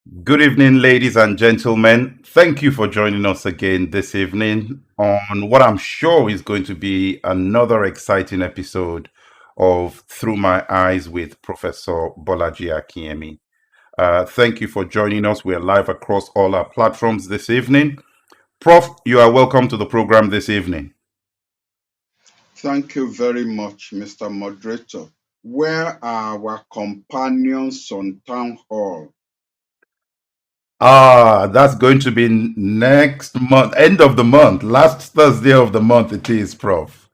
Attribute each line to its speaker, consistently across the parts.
Speaker 1: Good evening, ladies and gentlemen. Thank you for joining us again this evening on what I'm sure is going to be another exciting episode of Through My Eyes with Professor Bolaji Akinyemi. Thank you for joining us. We're live across all our platforms this evening. Prof, you are welcome to the program this evening.
Speaker 2: Thank you very much, Mr. Moderator. Where are our companions on Town Hall?
Speaker 1: That's going to be next month, end of the month, last Thursday of the month it is, Prof.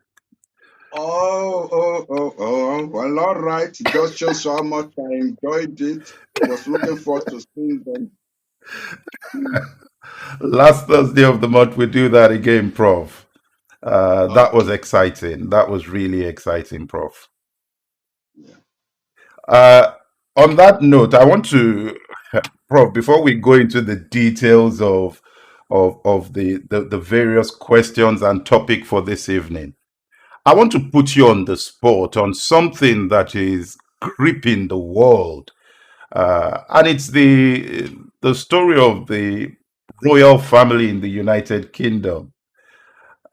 Speaker 2: Oh. Well, all right. Just shows how much I enjoyed it. Was looking forward to seeing them.
Speaker 1: Last Thursday of the month, we do that again, Prof. That was
Speaker 2: Okay.
Speaker 1: exciting. That was really exciting, Prof.
Speaker 2: Yeah.
Speaker 1: Uh, on that note, I want to, Prof, before we go into the details of the various questions and topic for this evening, I want to put you on the spot on something that is gripping the world, and it's the story of the royal family in the United Kingdom.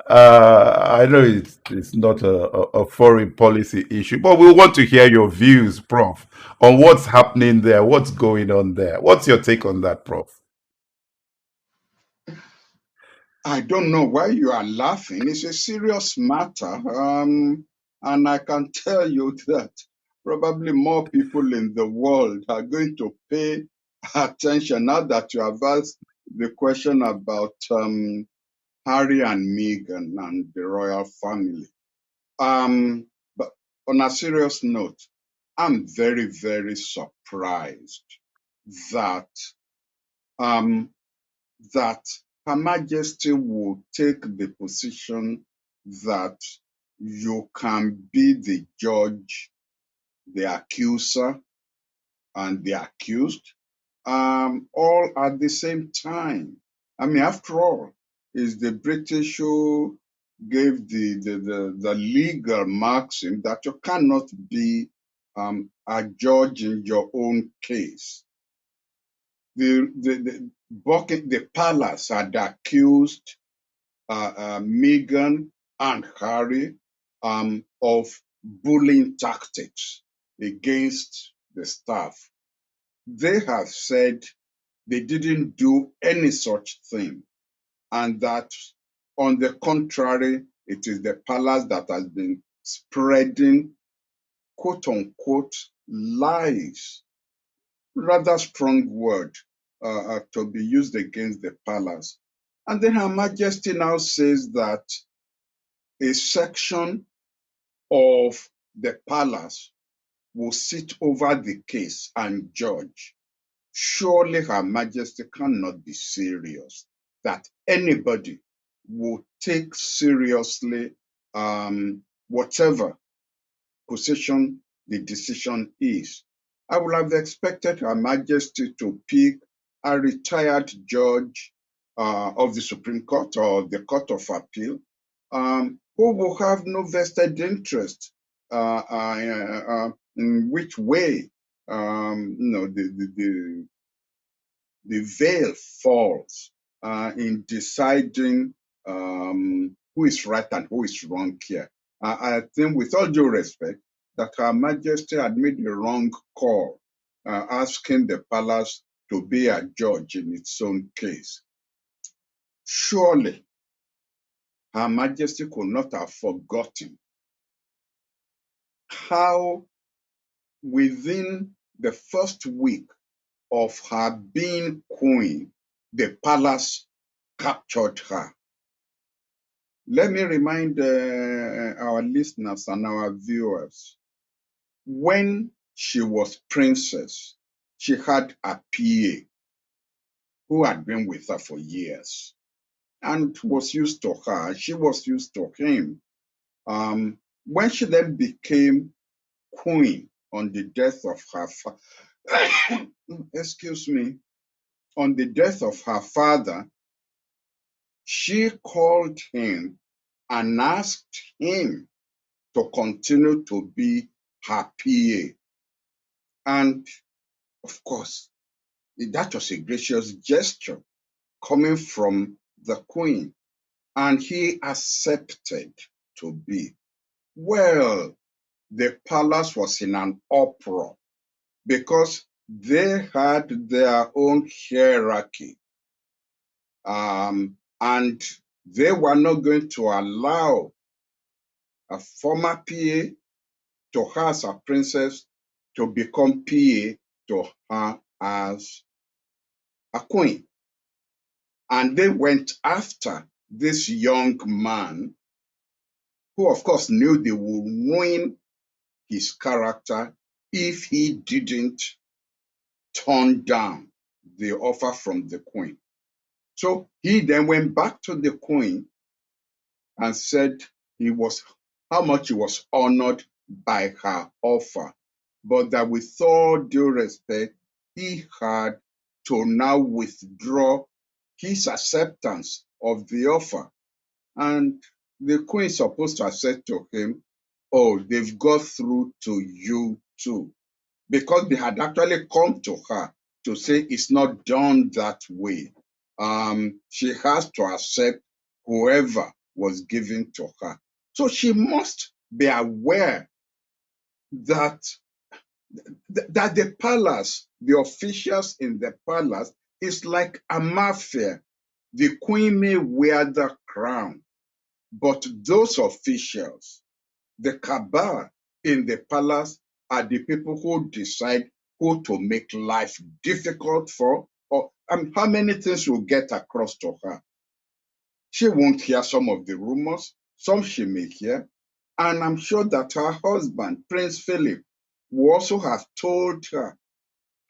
Speaker 1: I know it's not a foreign policy issue, but we want to hear your views, Prof, on what's happening there, what's going on there. What's your take on that, Prof?
Speaker 2: I don't know why you are laughing. It's a serious matter. And I can tell you that probably more people in the world are going to pay attention now that you have asked the question about Harry and Meghan and the royal family. But on a serious note, I'm very, very surprised that um, that Her Majesty will take the position that you can be the judge, the accuser, and the accused, all at the same time. I mean, after all, it's the British who gave the legal maxim that you cannot be a judge in your own case. The palace had accused Meghan and Harry of bullying tactics against the staff. They have said they didn't do any such thing, and that on the contrary, it is the palace that has been spreading quote unquote lies, rather strong word to be used against the palace. And then Her Majesty now says that a section of the palace will sit over the case and judge. Surely Her Majesty cannot be serious that anybody will take seriously whatever position the decision is. I would have expected Her Majesty to pick a retired judge of the Supreme Court or the Court of Appeal who will have no vested interest in which way the veil falls in deciding who is right and who is wrong here. I think, with all due respect, that Her Majesty had made the wrong call, asking the palace to be a judge in its own case. Surely, Her Majesty could not have forgotten how, within the first week of her being queen, the palace captured her. Let me remind our listeners and our viewers, when she was princess, she had a PA who had been with her for years and was used to her. She was used to him. When she then became queen on the death of her excuse me, on the death of her father, she called him and asked him to continue to be her PA. And of course, That was a gracious gesture coming from the queen, and he accepted to be. Well, the palace was in an uproar because they had their own hierarchy, and they were not going to allow a former PA to her as a princess to become PA to her as a queen. And they went after this young man who, of course, knew they would ruin his character if he didn't turn down the offer from the queen. So he then went back to the queen and said he was how much he was honored by her offer, but that with all due respect, he had to now withdraw his acceptance of the offer. And the queen is supposed to have said to him, oh, they've got through to you too, because they had actually come to her to say it's not done that way. She has to accept whoever was given to her. So she must be aware that that the palace, the officials in the palace, is like a mafia. The queen may wear the crown, but those officials, the cabal in the palace, are the people who decide who to make life difficult for, or how many things will get across to her. She won't hear some of the rumors, some she may hear, and I'm sure that her husband, Prince Philip, will also have told her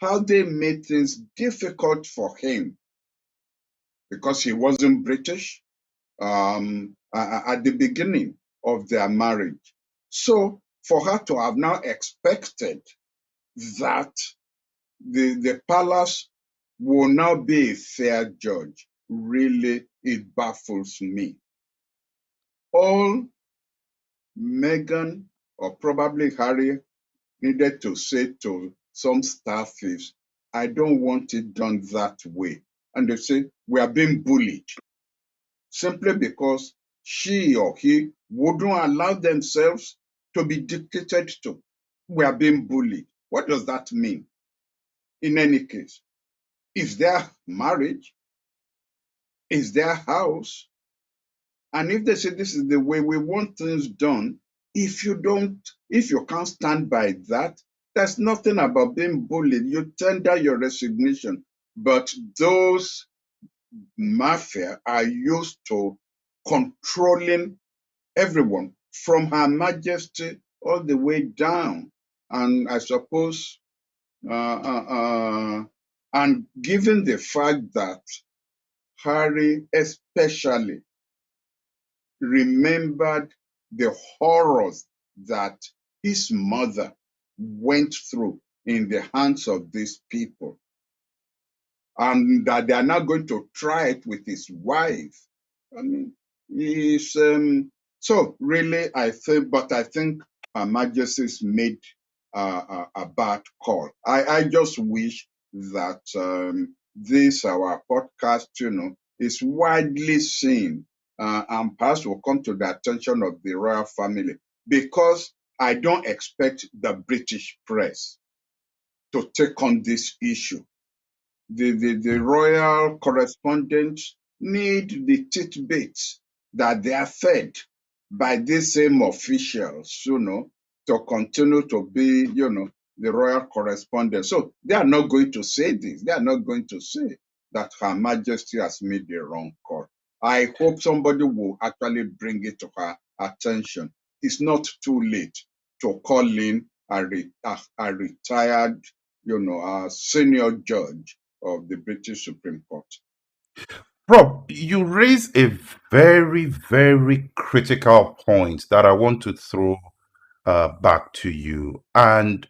Speaker 2: how they made things difficult for him because he wasn't British at the beginning of their marriage. So for her to have now expected that the palace will now be a fair judge, really, it baffles me. All Meghan or probably Harry needed to say to some staff is, I don't want it done that way. And they say, we are being bullied simply because she or he wouldn't allow themselves to be dictated to. We are being bullied. What does that mean? In any case, is their marriage, is their house, and if they say this is the way we want things done, if you can't stand by that, there's nothing about being bullied. You tender your resignation. But those mafia are used to controlling everyone from Her Majesty all the way down. And I suppose, and given the fact that Harry especially remembered the horrors that his mother went through in the hands of these people, and that they are now going to try it with his wife. I mean, he's so really, I think Her Majesty's made a bad call. I just wish that this our podcast, is widely seen, and perhaps will come to the attention of the royal family, because I don't expect the British press to take on this issue. The royal correspondents need the tidbits that they are fed by these same officials, to continue to be, the royal correspondent. So they are not going to say this. They are not going to say that Her Majesty has made the wrong call. I hope somebody will actually bring it to her attention. It's not too late to call in a retired, a senior judge of the British Supreme Court.
Speaker 1: Prof, you raise a very, very critical point that I want to throw back to you. And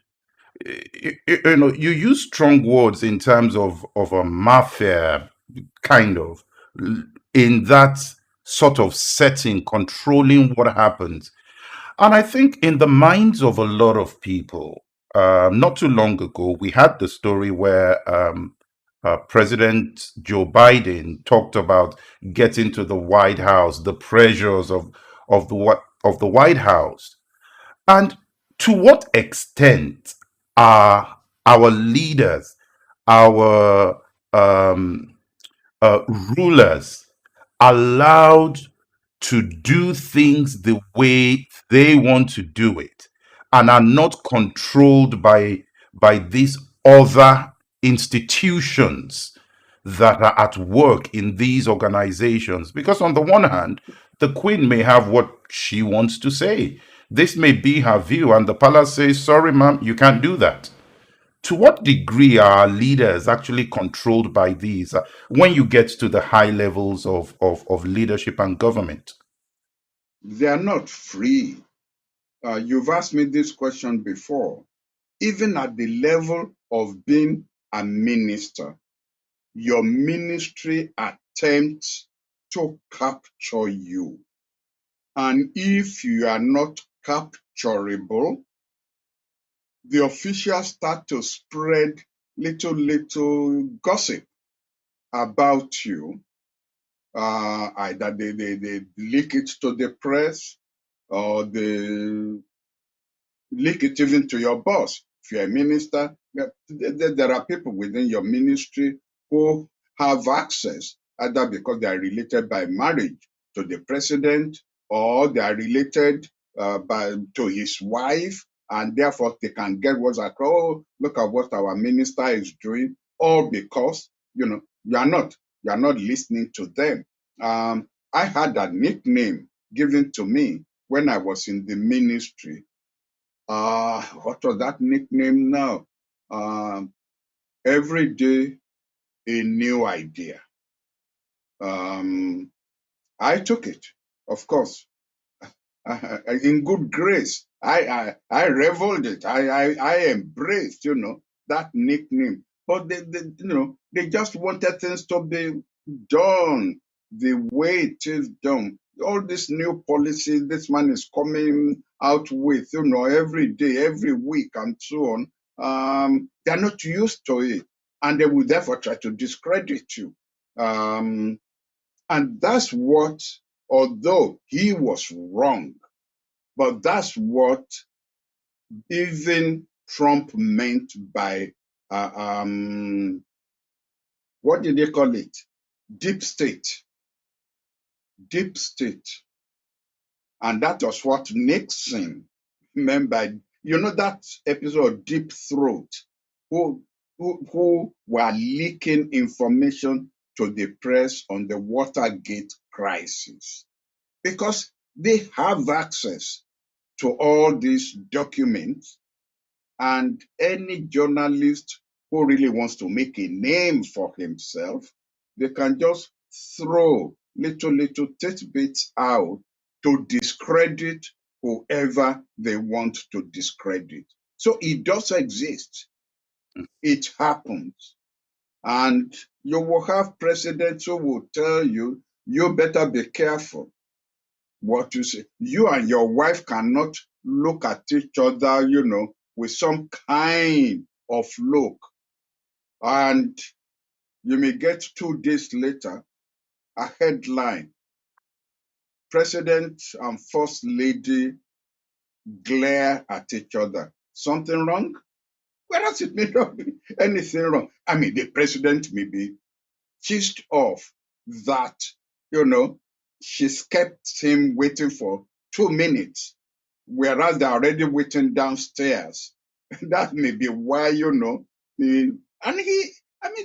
Speaker 1: you use strong words in terms of a mafia kind of in that sort of setting, controlling what happens. And I think in the minds of a lot of people, not too long ago, we had the story where President Joe Biden talked about getting to the White House, the pressures of the White House, and to what extent are our leaders, our um, rulers, allowed to do things the way they want to do it, and are not controlled by these other institutions that are at work in these organizations? Because on the one hand, the queen may have what she wants to say. This may be her view, and the palace says, sorry ma'am, you can't do that. To what degree are leaders actually controlled by these when you get to the high levels of leadership and government?
Speaker 2: They are not free. You've asked me this question before. Even at the level of being a minister, your ministry attempts to capture you. And if you are not capturable, the officials start to spread little gossip about you. Either they leak it to the press, or they leak it even to your boss. If you're a minister, there are people within your ministry who have access, either because they are related by marriage to the president, or they are related to his wife, and therefore they can get what's like, oh, look at what our minister is doing, all because you are not listening to them. I had a nickname given to me when I was in the ministry. What was that nickname now? Um, every day a new idea. Um, I took it, of course, in good grace. I reveled it. I embraced, that nickname. But they just wanted things to be done the way it is done. All this new policy this man is coming out with, every day, every week, and so on. They're not used to it, and they will therefore try to discredit you. Um, and that's what, although he was wrong, but that's what even Trump meant by, what did they call it? Deep state. Deep state. And that was what Nixon meant by, that episode, Deep Throat, who, who were leaking information to the press on the Watergate crisis. Because they have access to all these documents, and any journalist who really wants to make a name for himself, they can just throw little tidbits out to discredit whoever they want to discredit. So it does exist. It happens. And you will have presidents who will tell you, you better be careful what you say. You and your wife cannot look at each other, with some kind of look. And you may get 2 days later a headline: President and First Lady glare at each other. Something wrong? Whereas it may not be anything wrong. I mean, the president may be pissed off that, she's kept him waiting for 2 minutes, whereas they're already waiting downstairs. That may be why, I mean,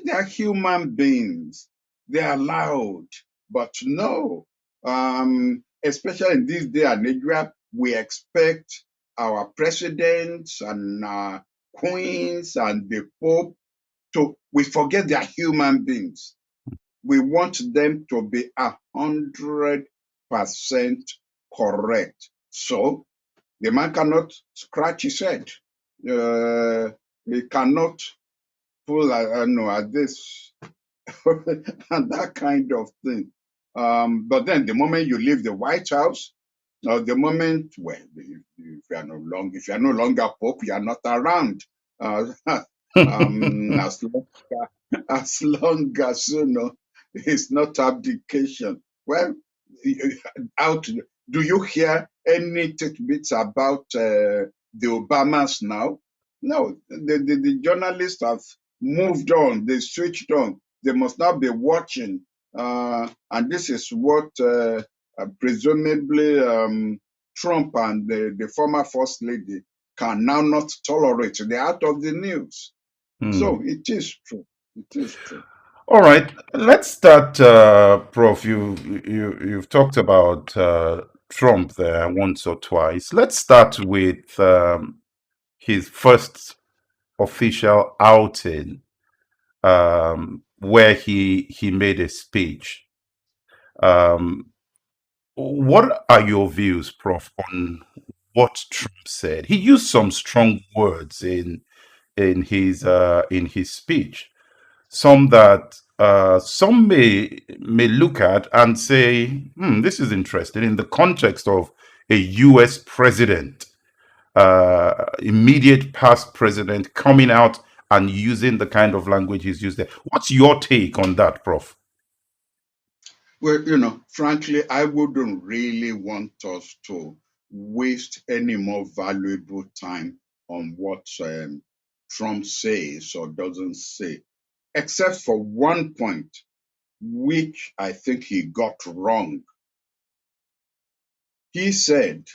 Speaker 2: they're human beings. They're loud, but no, especially in this day and age where we expect our presidents and queens and the Pope we forget they're human beings. We want them to be 100% correct. So the man cannot scratch his head. He cannot pull, at this and that kind of thing. But then the moment you leave the White House, or the moment, well, if you are no longer Pope, you are not around. Uh, As long as long as it's not abdication. Well, out. Do you hear any tidbits about the Obamas now? No, the journalists have moved on. They switched on. They must now be watching. And this is what presumably Trump and the former First Lady can now not tolerate. They're out of the news.
Speaker 1: Hmm.
Speaker 2: So it is true. It is true.
Speaker 1: All right, let's start, Prof. You've talked about Trump there once or twice. Let's start with his first official outing, where he made a speech. Um, what are your views, Prof, on what Trump said? He used some strong words in his speech, some that some may look at and say, this is interesting in the context of a U.S. president, immediate past president, coming out and using the kind of language he's used there. What's your take on that, Prof?
Speaker 2: Well, frankly, I wouldn't really want us to waste any more valuable time on what Trump says or doesn't say, except for one point, which I think he got wrong. He said,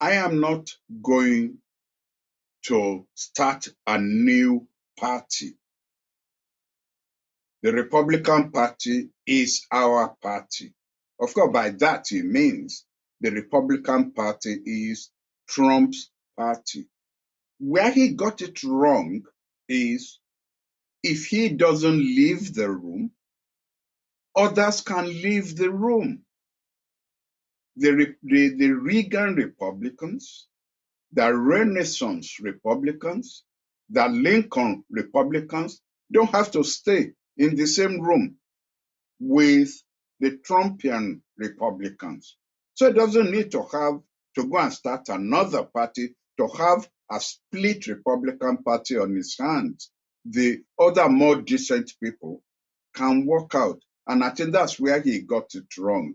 Speaker 2: I am not going to start a new party. The Republican Party is our party. Of course, by that he means the Republican Party is Trump's party. Where he got it wrong is if he doesn't leave the room, others can leave the room. The Reagan Republicans, the Renaissance Republicans, the Lincoln Republicans don't have to stay in the same room with the Trumpian Republicans. So it doesn't need to go and start another party to have a split Republican Party on his hands. The other more decent people can walk out. And I think that's where he got it wrong.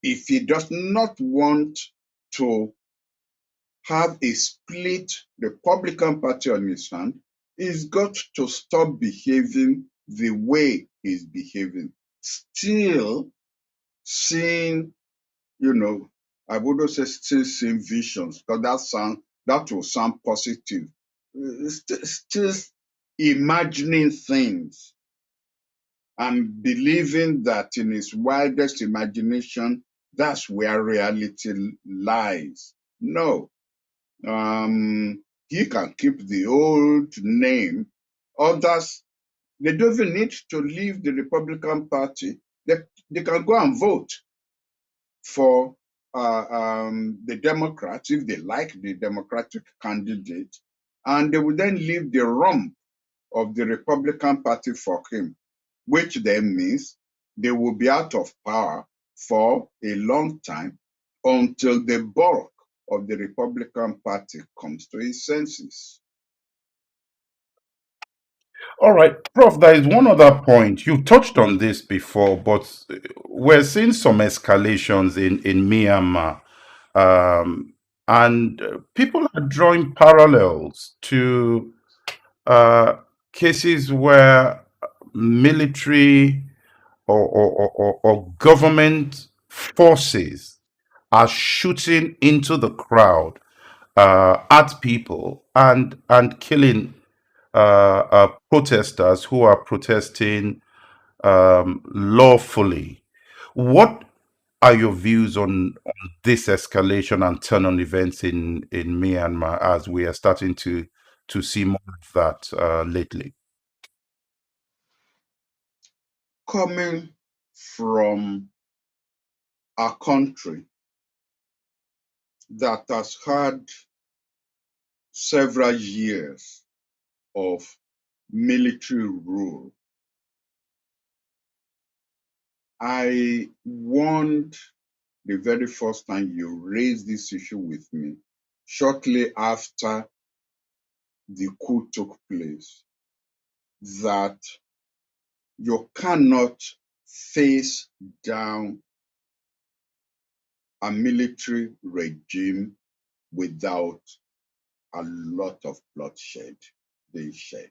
Speaker 2: If he does not want to have a split Republican Party on his hand, he's got to stop behaving the way he's behaving. Still seeing, I wouldn't say still seeing visions, because that will sound positive. Still imagining things and believing that in his wildest imagination, that's where reality lies. No, he can keep the old name. Others, they don't even need to leave the Republican Party. They can go and vote for the Democrats if they like the Democratic candidate, and they will then leave the rump of the Republican Party for him, which then means they will be out of power for a long time until the bulk of the Republican Party comes to its senses.
Speaker 1: All right, Prof, there is one other point. You touched on this before, but we're seeing some escalations in Myanmar. Um, and people are drawing parallels to uh, cases where military or government forces are shooting into the crowd at people and killing protesters who are protesting lawfully. What are your views on this escalation and turn on events in Myanmar as we are starting to see more of that lately?
Speaker 2: Coming from a country that has had several years of military rule, I warned the very first time you raised this issue with me, shortly after the coup took place, that you cannot face down a military regime without a lot of bloodshed being shed.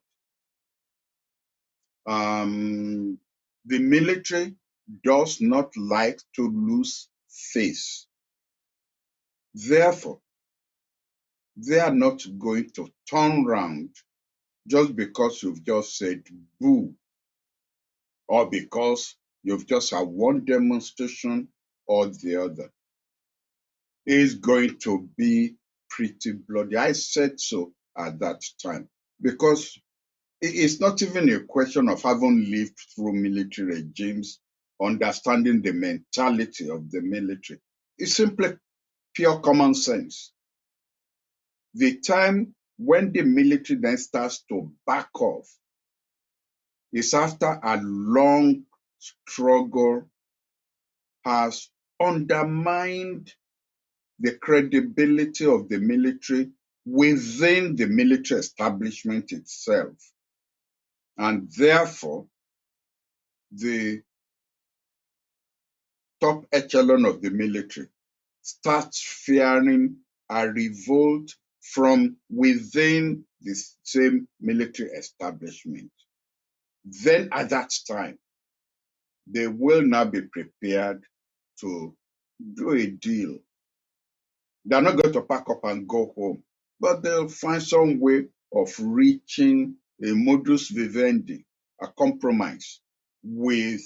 Speaker 2: The military does not like to lose face. Therefore, they are not going to turn around just because you've just said boo, or because you've just had one demonstration or the other. It's going to be pretty bloody. I said so at that time, because it's not even a question of having lived through military regimes, understanding the mentality of the military. It's simply pure common sense. The time when the military then starts to back off is after a long struggle has undermined the credibility of the military within the military establishment itself. And therefore, the top echelon of the military starts fearing a revolt from within the same military establishment. Then at that time, they will now be prepared to do a deal. They're not going to pack up and go home, but they'll find some way of reaching a modus vivendi, a compromise with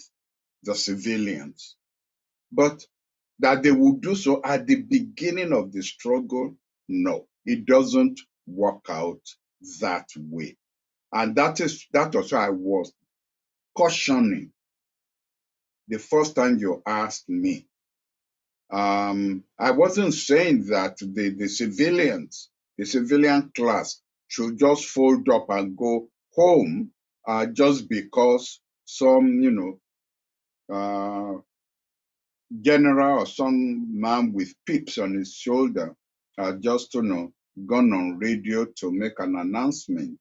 Speaker 2: the civilians. But that they will do so at the beginning of the struggle, no, it doesn't work out that way. And that was why I was cautioning the first time you asked me. I wasn't saying that the civilians, the civilian class, should just fold up and go home just because some, general or some man with pips on his shoulder just gone on radio to make an announcement.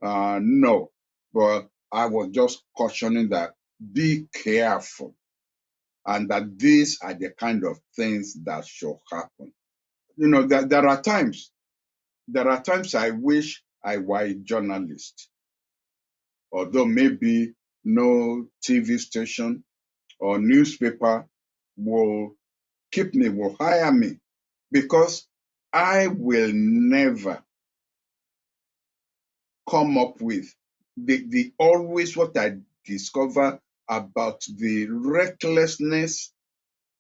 Speaker 2: No, but I was just cautioning that be careful, and that these are the kind of things that should happen. There are times I wish I were a journalist, although maybe no TV station or newspaper will will hire me, because I will never come up with the always what I discover about the recklessness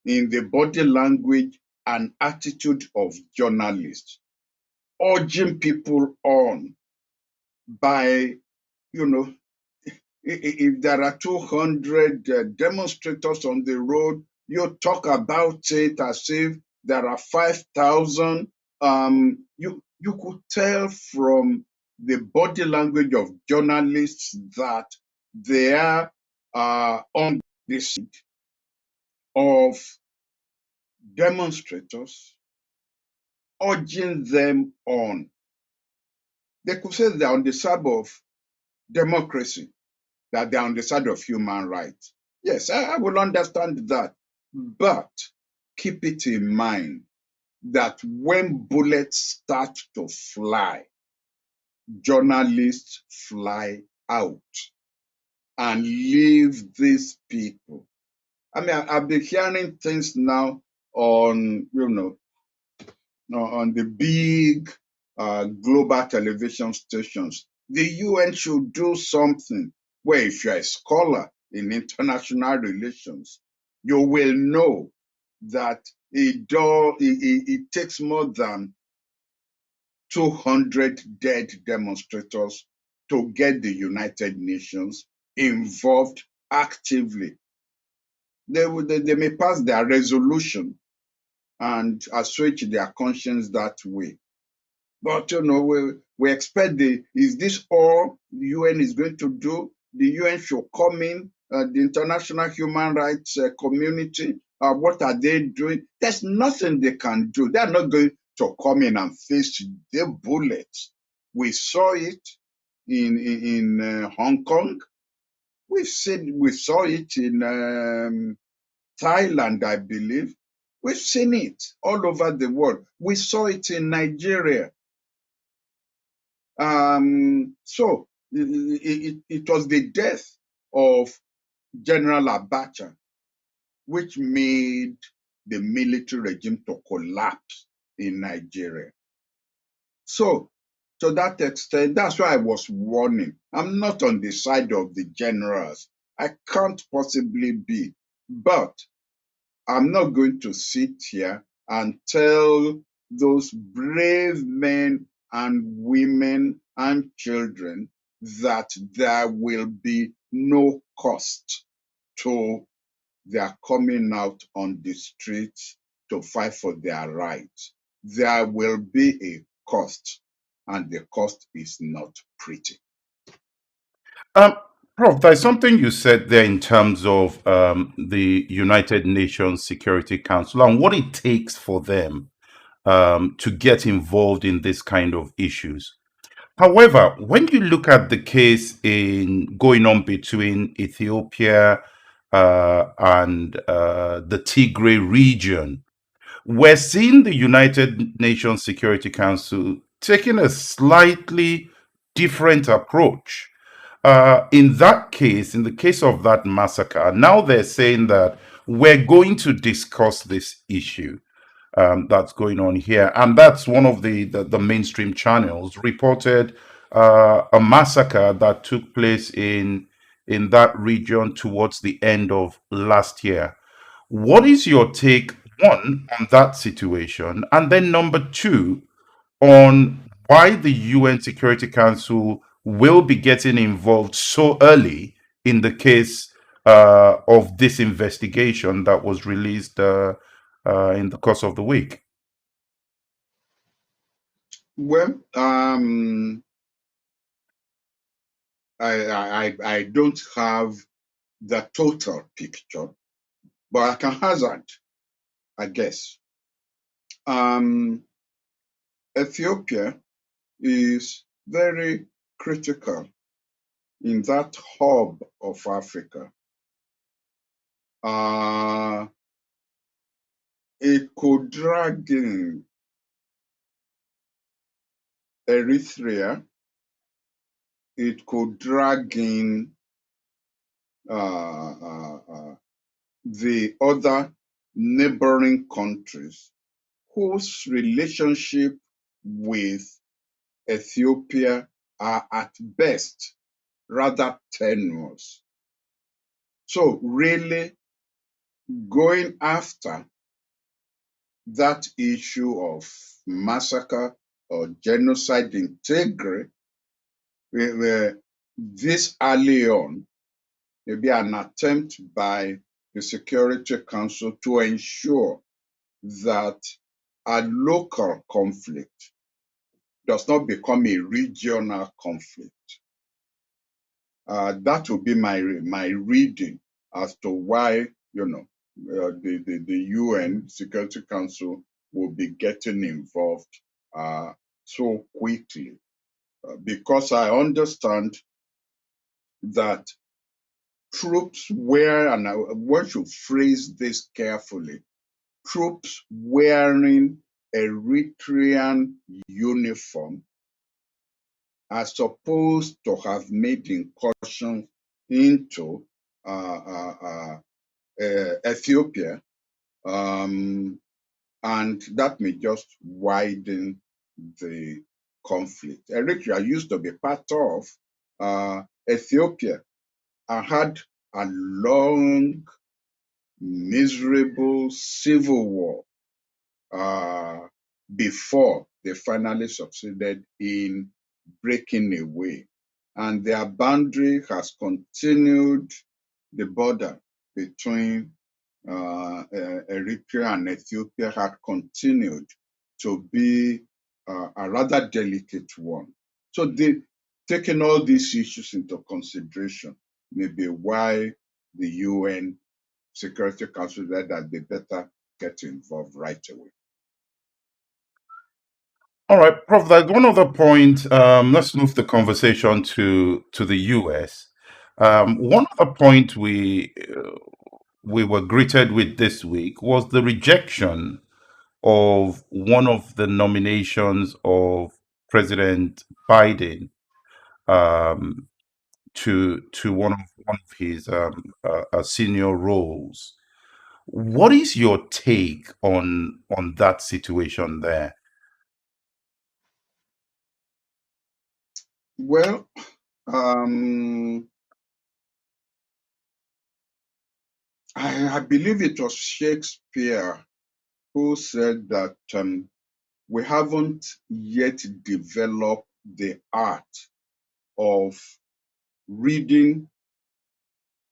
Speaker 2: in the body language and attitude of journalists, urging people on by, if there are 200 demonstrators on the road, you talk about it as if there are 5,000. You could tell from the body language of journalists that they are on the side of demonstrators, urging them on. They could say they're on the side of democracy, that they're on the side of human rights. Yes, I will understand that. But keep it in mind that when bullets start to fly, journalists fly out and leave these people. I mean, I've been hearing things now on, on the big global television stations. The UN should do something where, if you're a scholar in international relations, you will know that it takes more than 200 dead demonstrators to get the United Nations involved actively. They may pass their resolution and assuage their conscience that way. But we expect is this all the UN is going to do? The UN should come in, the international human rights community. What are they doing? There's nothing they can do. They're not going to come in and face the bullets. We saw it in Hong Kong. We saw it in Thailand, I believe. We've seen it all over the world. We saw it in Nigeria. So it was the death of General Abacha which made the military regime to collapse in Nigeria. So, to that extent, that's why I was warning. I'm not on the side of the generals. I can't possibly be. But I'm not going to sit here and tell those brave men and women and children that there will be no cost to their coming out on the streets to fight for their rights. There will be a cost, and the cost is not pretty.
Speaker 1: Um, Prof, there's something you said there in terms of the United Nations Security Council and what it takes for them to get involved in this kind of issues. However, when you look at the case in going on between Ethiopia and the Tigray region, we're seeing the United Nations Security Council taking a slightly different approach. In that case, in the case of that massacre, now they're saying that we're going to discuss this issue that's going on here. And that's one of the mainstream channels reported a massacre that took place in that region towards the end of last year. What is your take, one, on that situation? And then number two, on why the UN Security Council will be getting involved so early in the case of this investigation that was released in the course of the week.
Speaker 2: Well, I don't have the total picture, but I can hazard, I guess. Ethiopia is very critical in that hub of Africa. It could drag in Eritrea, it could drag in uh, uh, uh, the other neighboring countries whose relationship with Ethiopia are at best rather tenuous. So really going after that issue of massacre or genocide in Tigray, where this early on, maybe an attempt by the Security Council to ensure that a local conflict does not become a regional conflict. That would be my reading as to why the UN Security Council will be getting involved so quickly, because I understand that troops wear, and one should phrase this carefully, troops wearing Eritrean uniform are supposed to have made incursions into Ethiopia, and that may just widen the conflict. Eritrea used to be part of Ethiopia and had a long, miserable civil war before they finally succeeded in breaking away. And their boundary has continued, the border between Eritrea and Ethiopia had continued to be a rather delicate one. So taking all these issues into consideration may be why the UN Security Council said that they better get involved right away.
Speaker 1: All right, Prof. There's one other point. Let's move the conversation to the U.S. One other point we were greeted with this week was the rejection of one of the nominations of President Biden, um, to one of his senior roles. What is your take on that situation there?
Speaker 2: Well, um, I believe it was Shakespeare who said that we haven't yet developed the art of reading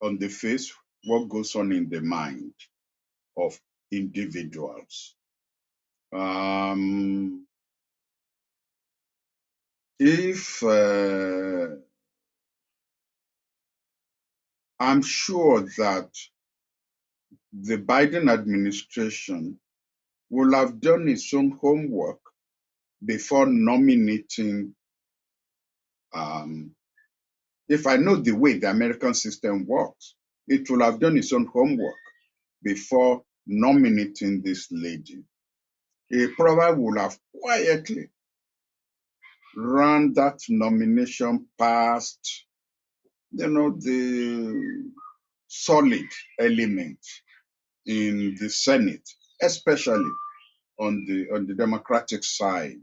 Speaker 2: on the face what goes on in the mind of individuals. Um, if I'm sure that the Biden administration will have done its own homework before nominating. If I know the way the American system works, it will have done its own homework before nominating this lady. It probably would have quietly run that nomination past, the solid elements in the Senate, especially on the Democratic side.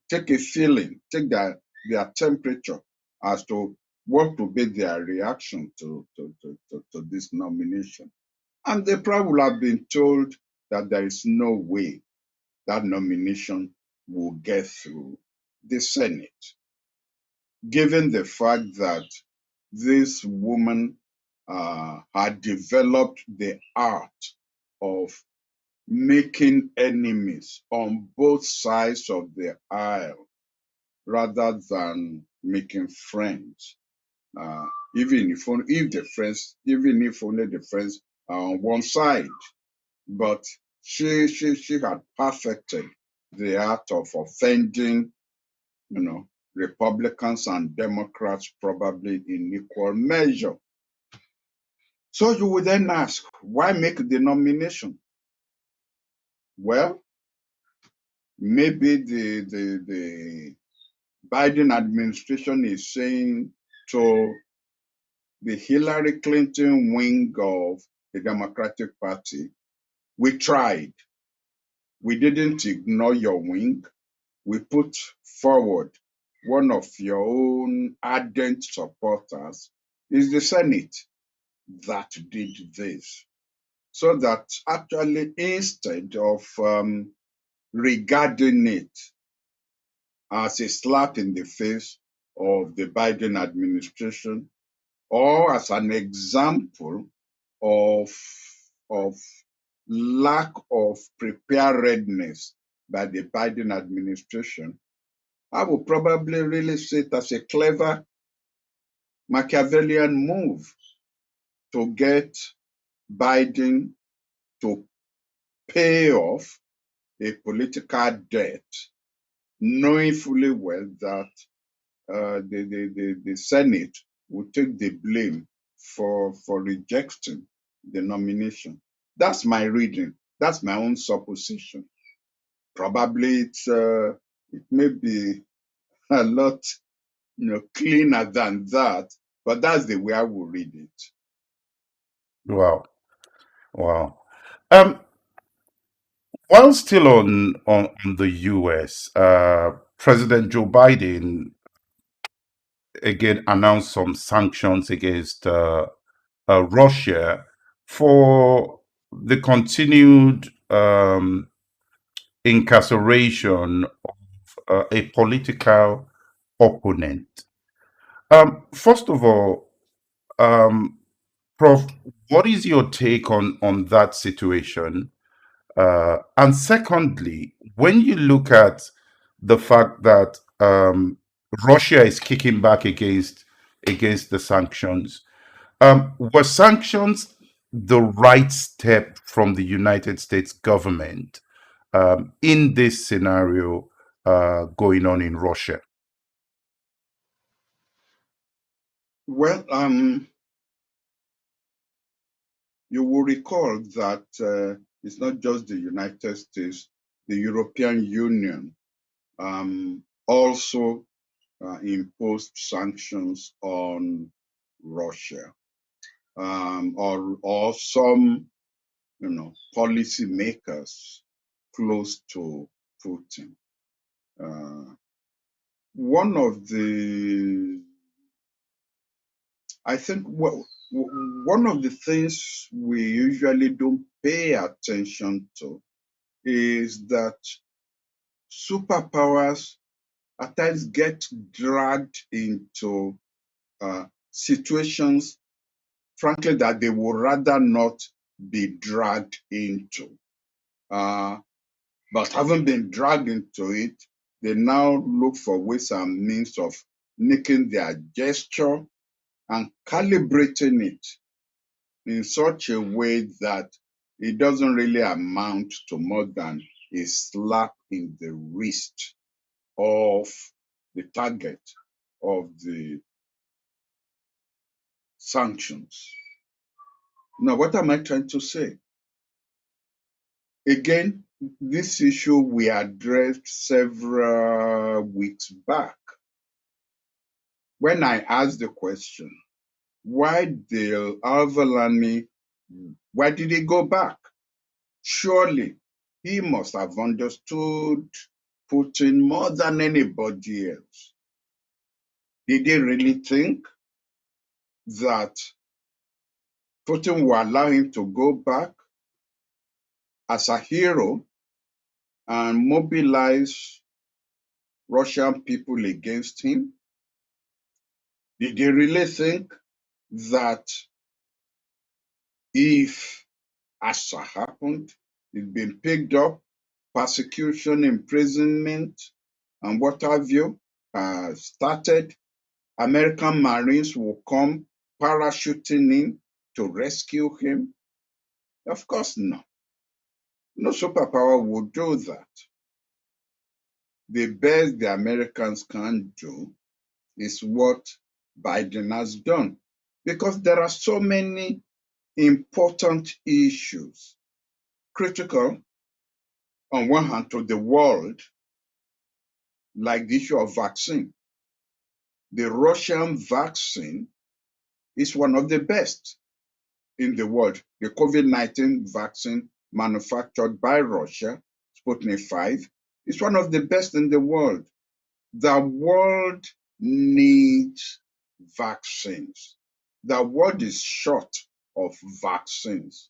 Speaker 2: Take a feeling, take their temperature as to what will be their reaction to this nomination. And they probably will have been told that there is no way that nomination will get through the Senate, given the fact that this woman had developed the art of making enemies on both sides of the aisle rather than making friends. Uh, even if only the friends are on one side, but she had perfected the art of offending, Republicans and Democrats probably in equal measure. So you would then ask, why make the nomination? Well, maybe the Biden administration is saying to the Hillary Clinton wing of the Democratic Party, we tried. We didn't ignore your wing. We put forward one of your own ardent supporters. Is the Senate that did this. So that actually, instead of regarding it as a slap in the face of the Biden administration, or as an example of, of lack of preparedness by the Biden administration, I would probably really see it as a clever Machiavellian move to get Biden to pay off a political debt, knowing fully well that the Senate will take the blame for rejecting the nomination. That's my reading. That's my own supposition. Probably it may be a lot cleaner than that, but that's the way I will read it.
Speaker 1: Wow, wow. Um, while still on the U.S., President Joe Biden again announced some sanctions against Russia for the continued incarceration of a political opponent. First of all, um, Prof, what is your take on that situation? And secondly, when you look at the fact that Russia is kicking back against the sanctions, were sanctions the right step from the United States government in this scenario? going on in Russia?
Speaker 2: Well, you will recall that it's not just the United States, the European Union also imposed sanctions on Russia, or some, policy makers close to Putin. One of the, I think, one of the things we usually don't pay attention to is that superpowers at times get dragged into situations, frankly, that they would rather not be dragged into. But having been dragged into it, they now look for ways and means of making their gesture and calibrating it in such a way that it doesn't really amount to more than a slap in the wrist of the target of the sanctions. Now, what am I trying to say? Again, this issue we addressed several weeks back when I asked the question, why did Alvalani, why did he go back? Surely he must have understood Putin more than anybody else. Did he really think that Putin will allow him to go back as a hero and mobilize Russian people against him? Did he really think that if, as happened, he'd been picked up, persecution, imprisonment, and what have you, started, American Marines will come parachuting in to rescue him? Of course not. No superpower would do that. The best the Americans can do is what Biden has done, because there are so many important issues, critical on one hand to the world, like the issue of vaccine. The Russian vaccine is one of the best in the world. The COVID-19 vaccine manufactured by Russia, Sputnik 5, is one of the best in the world. The world needs vaccines. The world is short of vaccines.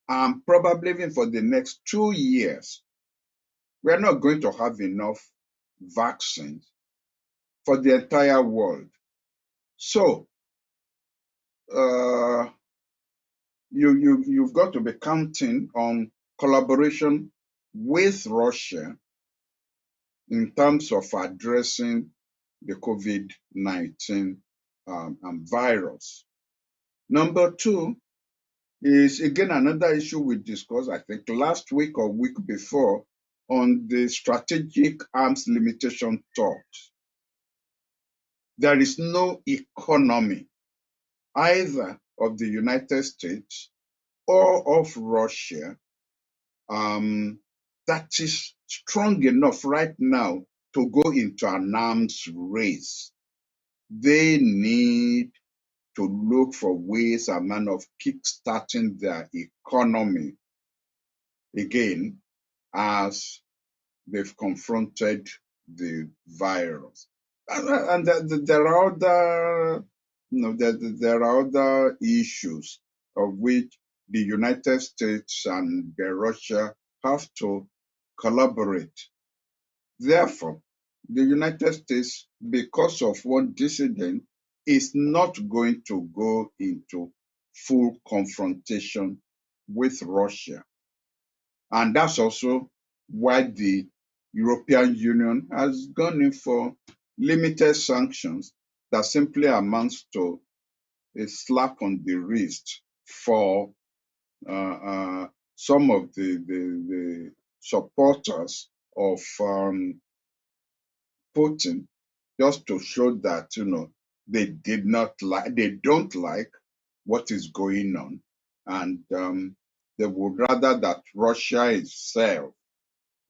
Speaker 2: And probably even for the next 2 years, we're not going to have enough vaccines for the entire world. So you've got to be counting on collaboration with Russia in terms of addressing the COVID-19 virus. Number two is, again, another issue we discussed, I think, last week or week before, on the strategic arms limitation talks. There is no economy, either of the United States or of Russia, that is strong enough right now to go into an arms race. They need to look for ways and manner of kickstarting their economy again as they've confronted the virus. And there are other, there are other issues of which the United States and Russia have to collaborate. Therefore, the United States, because of one dissident, is not going to go into full confrontation with Russia. And that's also why the European Union has gone in for limited sanctions that simply amounts to a slap on the wrist for some of the supporters of Putin, just to show that, they don't like what is going on. And they would rather that Russia itself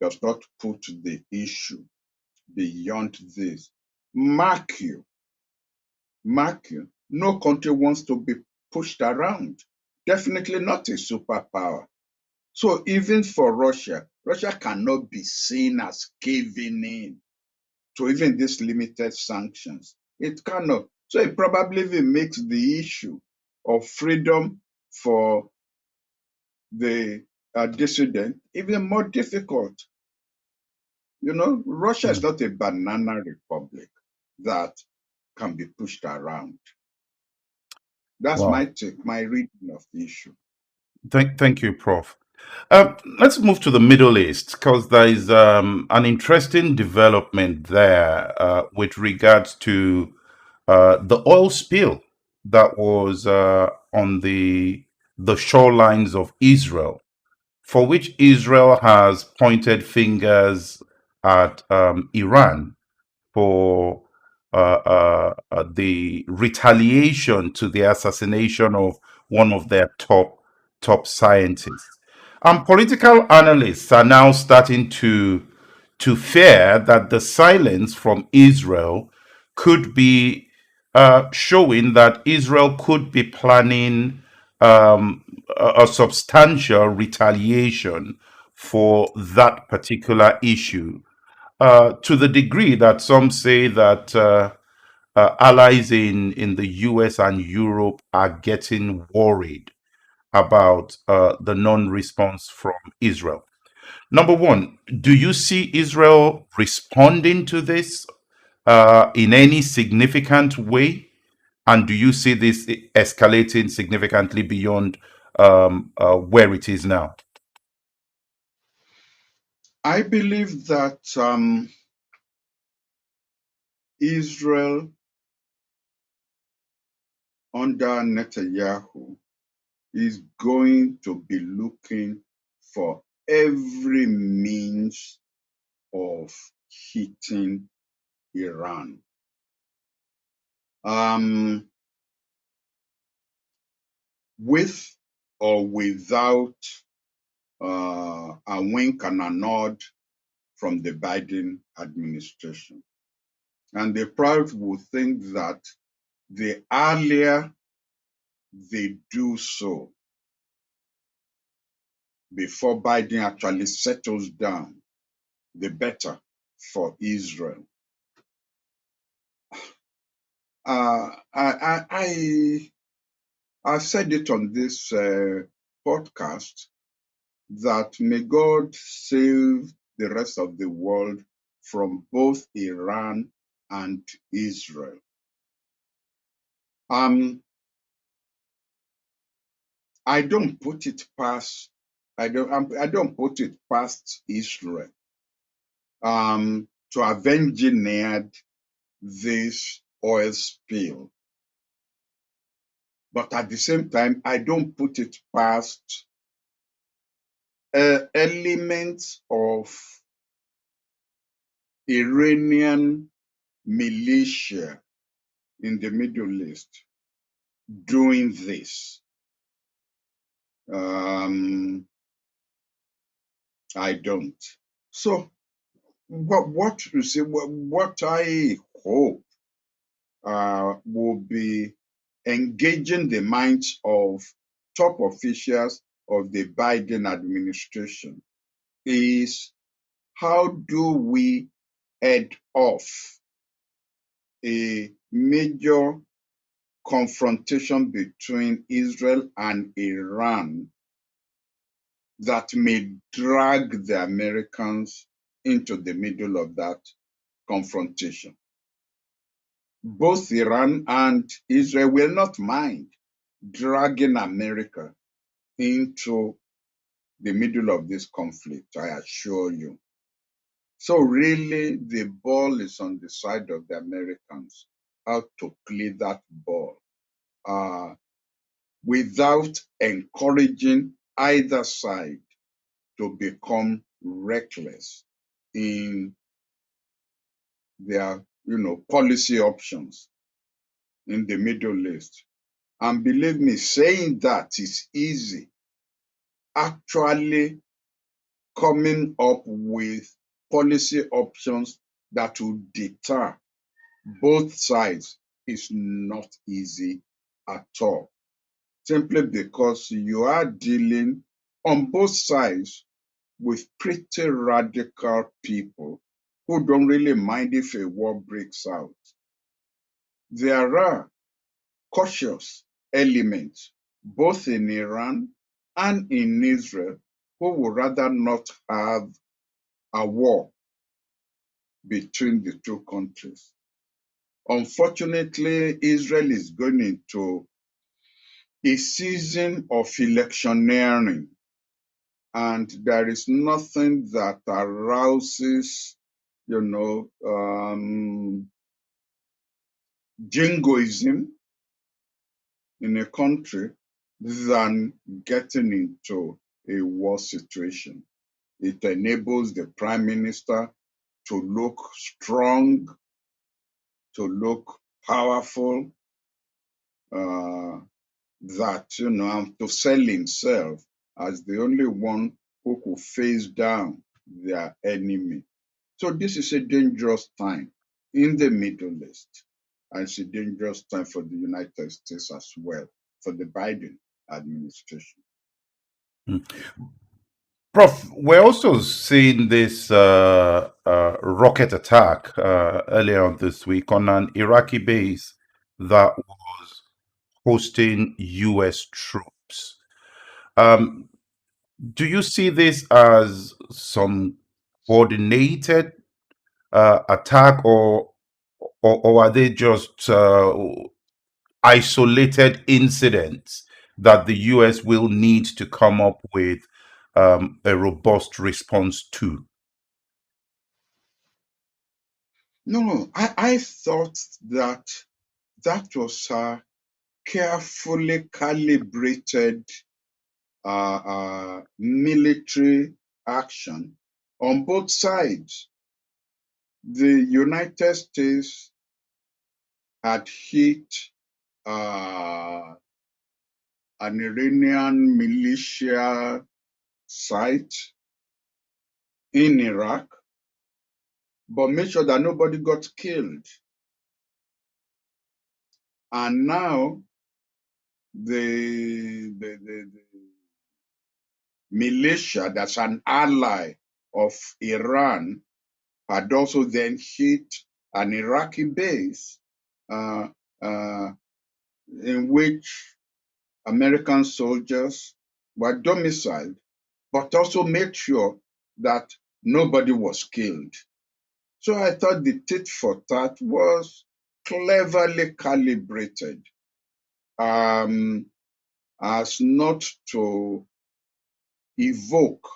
Speaker 2: does not put the issue beyond this. Mark you, mark you, no country wants to be pushed around. Definitely not a superpower. So even for Russia, Russia cannot be seen as caving in to even these limited sanctions. It cannot. So it probably even makes the issue of freedom for the dissident even more difficult. Russia is
Speaker 1: Mm.
Speaker 2: not a banana republic that can be pushed around. That's my
Speaker 1: Wow.
Speaker 2: take, my reading of the issue.
Speaker 1: Thank you, Prof. Let's move to the Middle East because there is an interesting development there with regards to the oil spill that was on the shorelines of Israel, for which Israel has pointed fingers at Iran for the retaliation to the assassination of one of their top scientists. And political analysts are now starting to fear that the silence from Israel could be showing that Israel could be planning a substantial retaliation for that particular issue, to the degree that some say that allies in the US and Europe are getting worried about the non response from Israel. Number one, do you see Israel responding to this in any significant way? And do you see this escalating significantly beyond where it is now?
Speaker 2: I believe that Israel under Netanyahu is going to be looking for every means of hitting Iran. With or without a wink and a nod from the Biden administration. And the Prof will think that the earlier they do so, before Biden actually settles down, the better for Israel. I said it on this podcast that may God save the rest of the world from both Iran and Israel. I don't put it past. I don't put it past Israel to have engineered this oil spill, but at the same time, I don't put it past elements of Iranian militia in the Middle East doing this. I don't. So, what I hope will be engaging the minds of top officials of the Biden administration is how do we head off a major confrontation between Israel and Iran that may drag the Americans into the middle of that confrontation. Both Iran and Israel will not mind dragging America into the middle of this conflict, I assure you. So really, the ball is on the side of the Americans, how to play that ball without encouraging either side to become reckless in their, policy options in the Middle East. And believe me, saying that is easy. Actually coming up with policy options that will deter both sides is not easy at all. Simply because you are dealing on both sides with pretty radical people who don't really mind if a war breaks out. There are cautious elements both in Iran and in Israel who would rather not have a war between the two countries. Unfortunately, Israel is going into a season of electioneering, and there is nothing that arouses, jingoism in a country than getting into a war situation. It enables the prime minister to look strong, to look powerful, and to sell himself as the only one who could face down their enemy. So this is a dangerous time in the Middle East. And it's a dangerous time for the United States as well, for the Biden administration.
Speaker 1: Mm. Prof, we're also seeing this rocket attack earlier on this week on an Iraqi base that was hosting US troops. Um, do you see this as some coordinated attack, or are they just isolated incidents that the US will need to come up with a robust response to?
Speaker 2: No, I thought that that was a carefully calibrated military action on both sides. The United States had hit uh, an Iranian militia site in Iraq, but made sure that nobody got killed. And now the militia that's an ally of Iran had also then hit an Iraqi base uh, uh, in which American soldiers were domiciled, but also made sure that nobody was killed. So I thought the tit for tat was cleverly calibrated as not to evoke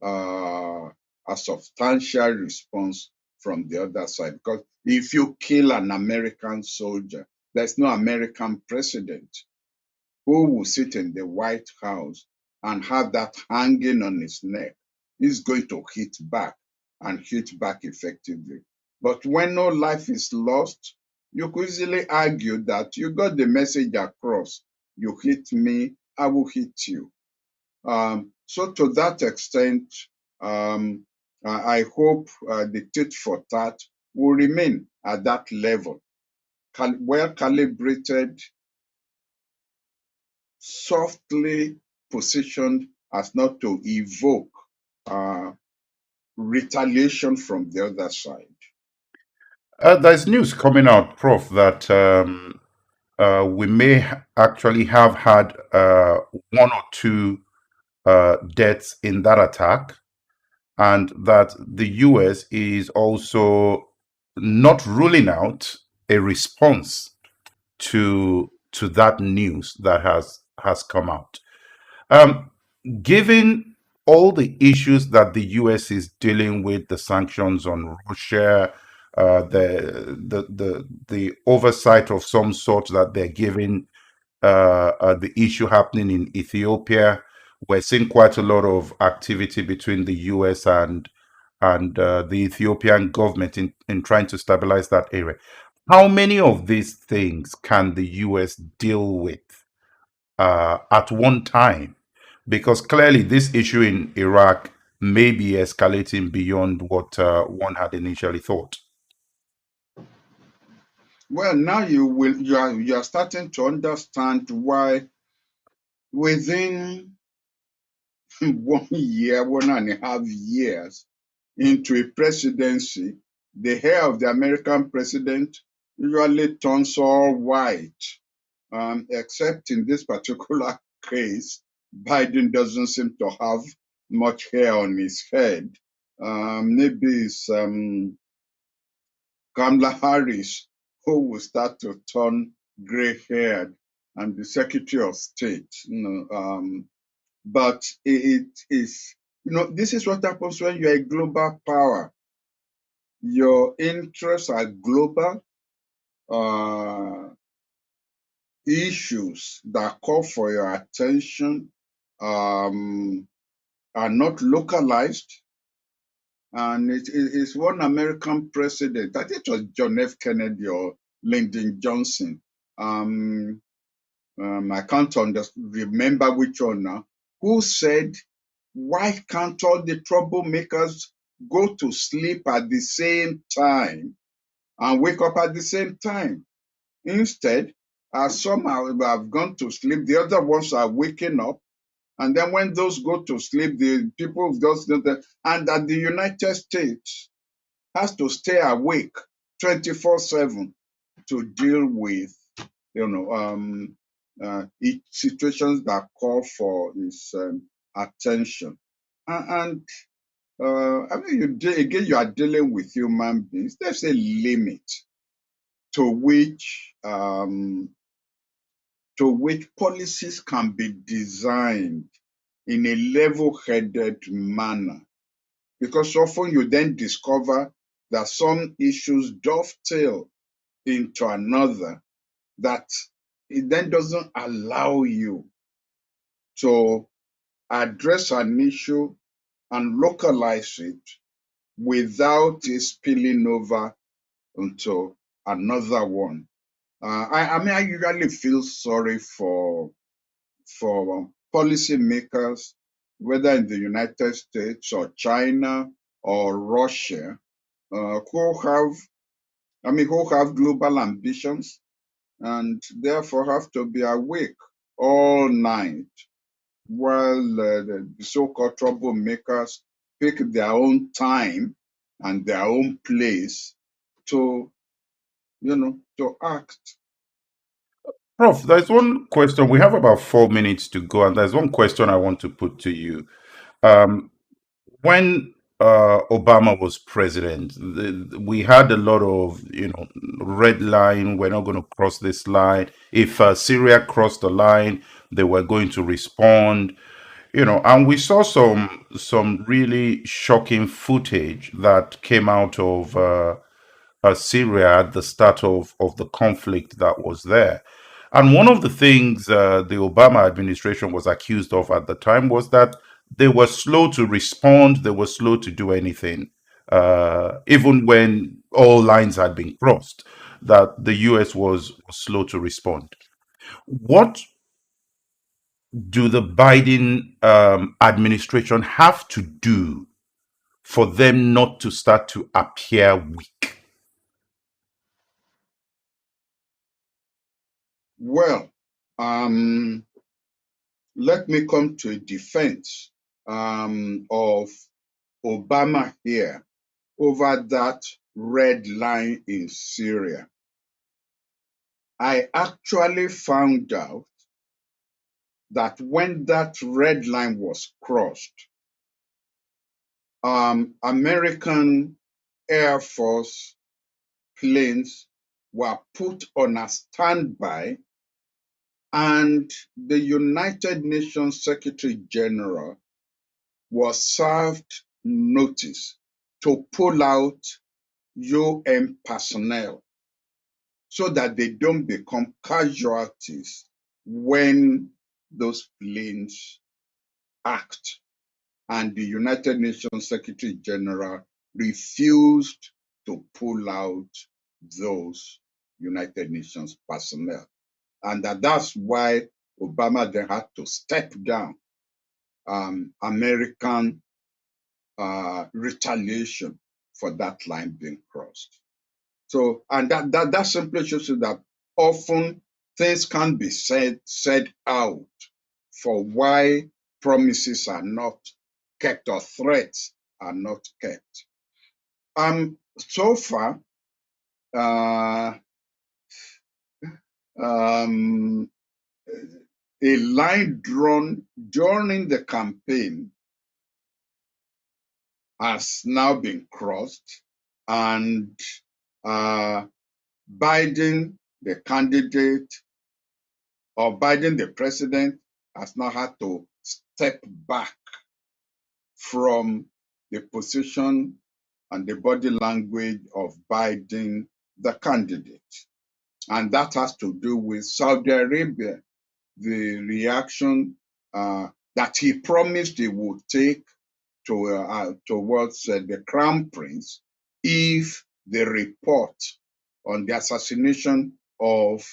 Speaker 2: uh, a substantial response from the other side. Because if you kill an American soldier, there's no American president who will sit in the White House and have that hanging on his neck. He's going to hit back and hit back effectively. But when no life is lost, you could easily argue that you got the message across. You hit me, I will hit you. So to that extent, um, I hope the tit for tat will remain at that level, well calibrated, softly positioned as not to evoke uh, retaliation from the other side.
Speaker 1: There's news coming out, Prof, that we may actually have had one or two deaths in that attack, and that the US is also not ruling out a response to that news that has come out. Um, Given all the issues that the US is dealing with, the sanctions on Russia, the oversight of some sort that they're giving, the issue happening in Ethiopia, we're seeing quite a lot of activity between the US and the Ethiopian government in trying to stabilize that area. How many of these things can the US deal with at one time? Because clearly, this issue in Iraq may be escalating beyond what one had initially thought.
Speaker 2: Well, now you are starting to understand why within 1 year, 1.5 years into a presidency, the hair of the American president usually turns all white. Except in this particular case, Biden doesn't seem to have much hair on his head. Maybe it's Kamala Harris who will start to turn gray haired and the Secretary of State. But it is, this is what happens when you're a global power. Your interests are global. Issues that call for your attention are not localized. And it is one American president, I think it was John F. Kennedy or Lyndon Johnson. I can't remember which one now, who said, why can't all the troublemakers go to sleep at the same time and wake up at the same time? Instead, as some have gone to sleep, the other ones are waking up. And then when those go to sleep, the people just, and that the United States has to stay awake 24/7 to deal with, situations that call for his attention. And I mean, you are dealing with human beings. There's a limit to which policies can be designed in a level-headed manner. Because often you then discover that some issues dovetail into another, that it then doesn't allow you to address an issue and localize it without it spilling over into another one. I mean, I usually feel sorry for policymakers, whether in the United States or China or Russia, who have global ambitions and therefore have to be awake all night while the so-called troublemakers pick their own time and their own place to, to act.
Speaker 1: Prof, there's one question. We have about 4 minutes to go, and there's one question I want to put to you. Um, when Obama was president, we had a lot of, red line. We're not going to cross this line. If Syria crossed the line, they were going to respond. And we saw some really shocking footage that came out of Syria at the start of the conflict that was there. And one of the things the Obama administration was accused of at the time was that they were slow to respond, they were slow to do anything, even when all lines had been crossed, that the US was slow to respond. What do the Biden administration have to do for them not to start to appear weak?
Speaker 2: Well, let me come to a defense of Obama here over that red line in Syria. I actually found out that when that red line was crossed, American Air Force planes were put on a standby, and the United Nations Secretary General was served notice to pull out UN personnel so that they don't become casualties when those planes act. And the United Nations Secretary General refused to pull out those United Nations personnel. And that's why Obama then had to step down American retaliation for that line being crossed. So, and that simply shows you that often things can be said out for why promises are not kept or threats are not kept. So far, um, a line drawn during the campaign has now been crossed, and Biden, the candidate, or Biden, the president, has now had to step back from the position and the body language of Biden, the candidate. And that has to do with Saudi Arabia, the reaction that he promised he would take towards the crown prince if the report on the assassination of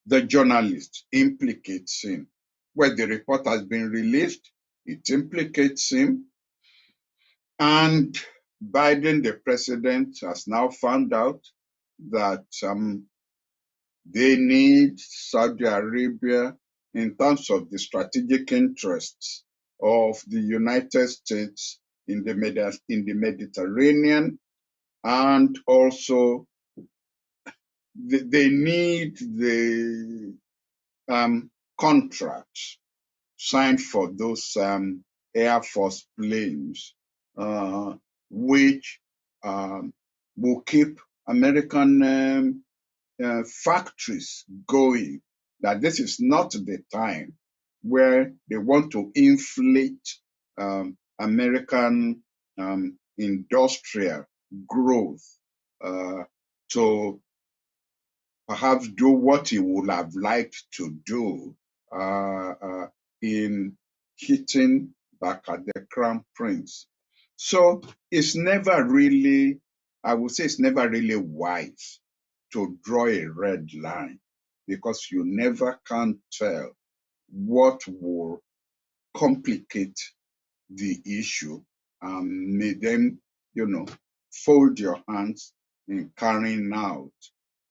Speaker 2: the journalist implicates him. Where the report has been released, it implicates him. And Biden, the president, has now found out that they need Saudi Arabia in terms of the strategic interests of the United States in the Mediterranean, and also they need the contracts signed for those Air Force planes, which will keep American factories going. That this is not the time where they want to inflate American industrial growth to perhaps do what he would have liked to do in hitting back at the crown prince. So it's never really, I would say it's never really wise to draw a red line, because you never can tell what will complicate the issue and may then, fold your hands in carrying out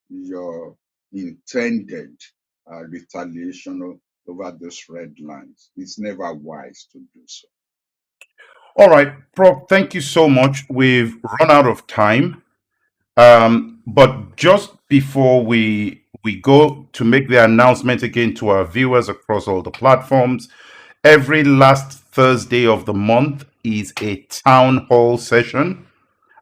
Speaker 2: your intended retaliation over those red lines. It's never wise to do so.
Speaker 1: All right, Prof, thank you so much. We've run out of time. But just before we go to make the announcement again to our viewers across all the platforms, every last Thursday of the month is a town hall session.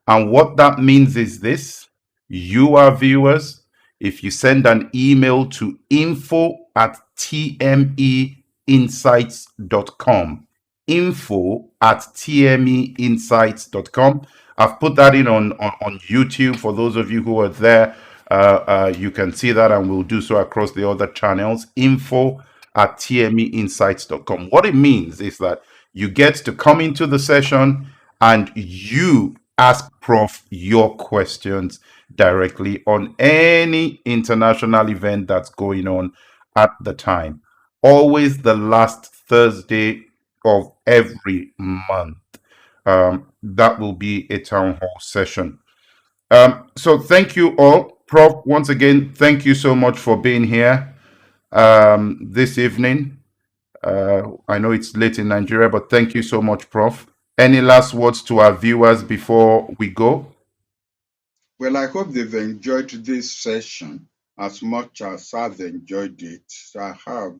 Speaker 1: And what that means is this: you, our viewers, if you send an email to info@thmeinsights.com, info@thmeinsights.com. I've put that in on YouTube for those of you who are there. You can see that, and we'll do so across the other channels. Info@thmeinsights.com. What it means is that you get to come into the session and you ask Prof your questions directly on any international event that's going on at the time. Always the last Thursday of every month. That will be a town hall session. So thank you all. Prof, once again, thank you so much for being here this evening. I know it's late in Nigeria, but thank you so much, Prof. Any last words to our viewers before we go?
Speaker 2: Well, I hope they've enjoyed this session as much as I've enjoyed it. I have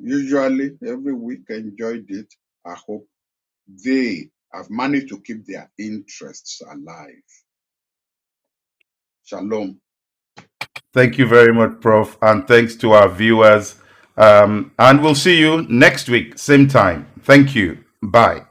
Speaker 2: usually every week enjoyed it. I hope they have managed to keep their interests alive. Shalom.
Speaker 1: Thank you very much, Prof. And thanks to our viewers. And we'll see you next week, same time. Thank you. Bye.